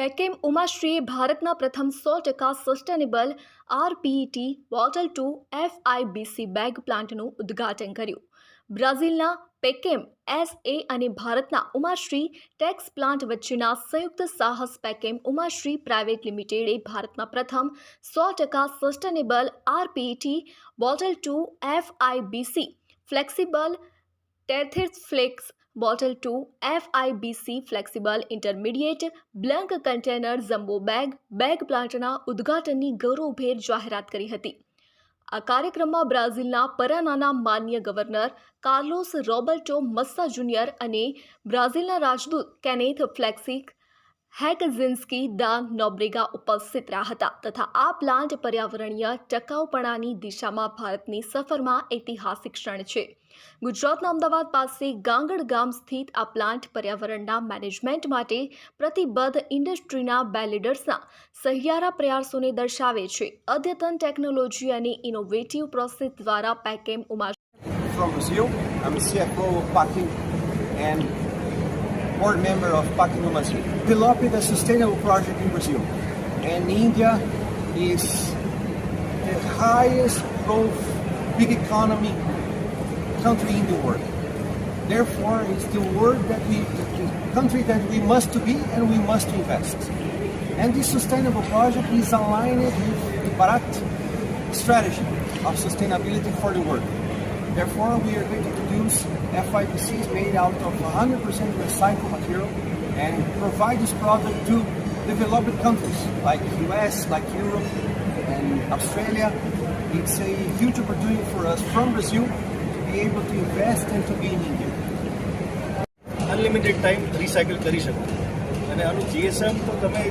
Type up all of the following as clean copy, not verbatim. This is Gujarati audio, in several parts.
પેકેમ ઉમાશ્રીએ ભારતના પ્રથમ 100% sustainable RPET bottle to એફઆઈબીસી bag પ્લાન્ટનું ઉદ્ઘાટન કર્યું. બ્રાઝિલના પેકેમ એસએ અને ભારતના ઉમાશ્રી ટેક્સ પ્લાન્ટ વચ્ચેના સંયુક્ત સાહસ પેકેમ ઉમાશ્રી પ્રાઇવેટ લિમિટેડે ભારતમાં પ્રથમ 100% sustainable RPET bottle to FIBC flexible Tetheflex bottle to FIBC flexible intermediate bulk container jumbo bag પ્લાન્ટના ઉદ્ઘાટનની ગૌરવભેર જાહેરાત કરી હતી. આ કાર્યક્રમમાં બ્રાઝિલના પરાનાના માન્ય ગવર્નર કાર્લોસ રોબર્ટો મસ્સા જુનિયર અને બ્રાઝિલના રાજદૂત કેનેથ ફ્લેક્સિક હેકઝિન્સ્કી દા નોબ્રેગા ઉપસ્થિત રહ્યા હતા તથા આ પ્લાન્ટ પર્યાવરણીય ટકાઉપણાની દિશામાં ભારતની સફરમાં ઐતિહાસિક ક્ષણ છે. ગુજરાતના અમદાવાદ પાસે ગાંગડ ગામ સ્થિત આ પ્લાન્ટ પર્યાવરણના મેનેજમેન્ટ માટે પ્રતિબદ્ધ ઇન્ડસ્ટ્રીના 2 લીડર્સના સહિયારા પ્રયાસોને દર્શાવે છે. અદ્યતન ટેકનોલોજી અને ઇનોવેટિવ પ્રોસેસ દ્વારા પેકેમ From Brazil, I'm CFO of Packing and board member of Packing Umasri. Developed a sustainable project in Brazil, and India is the highest growth, big economy country in the world. Therefore, it's the country that we must be and we must invest. And this sustainable project is aligned with the Bharat strategy of sustainability for the world. Therefore, we are going to produce FIBCs made out of 100% recycled material and provide this product to developed countries like US, like Europe and Australia. It's a huge opportunity for us from Brazil to be able to invest and to be in India. Unlimited time recycle કરી શકો અને આનું જીએસએમ તો તમે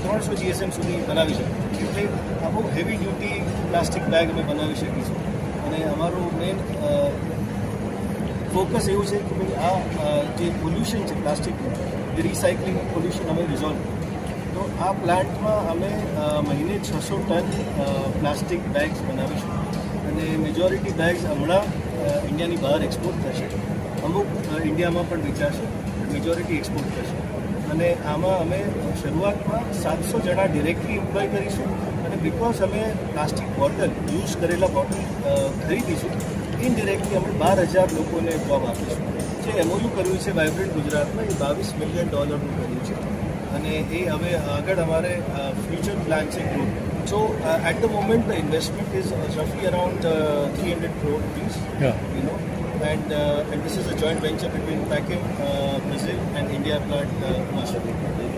300 જીએસએમ સુધી બનાવી શકો. એટલે આ બહુ હેવી ડ્યુટી પ્લાસ્ટિક બેગ અમે બનાવી શકીશું અને અમારું મેઇન ફોકસ એવું છે કે ભાઈ આ જે પોલ્યુશન છે પ્લાસ્ટિકનું એ રિસાયકલિંગ પોલ્યુશન અમે રિઝોલ્વ તો આ પ્લાન્ટમાં અમે મહિને 600 ટન પ્લાસ્ટિક બેગ્સ બનાવીશું અને મેજોરિટી બેગ્સ હમણાં ઇન્ડિયાની બહાર એક્સપોર્ટ થશે. અમુક ઇન્ડિયામાં પણ વેચાશે, મેજોરિટી એક્સપોર્ટ થશે અને આમાં અમે શરૂઆતમાં 700 જણા ડિરેક્ટલી એમ્પ્લોય કરીશું અને બિકોઝ અમે પ્લાસ્ટિક બોટલ યુઝ કરેલા બોટલ ખરીદીશું ઇનડિરેક્ટલી અમે 12,000 લોકોને જોબ આપીશું. જે એમઓયુ કર્યું છે વાઇબ્રન્ટ ગુજરાતમાં એ $22 મિલિયન કર્યું છે અને એ હવે આગળ અમારે ફ્યુચર પ્લાન છે group. So at the moment the investment is રફલી around 300 crore rupees, you know. And this is a joint venture between Packem Brazil and India plant Umashri.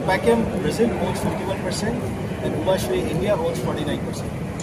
Packem Brazil owns 51% and Umashri India owns 49%.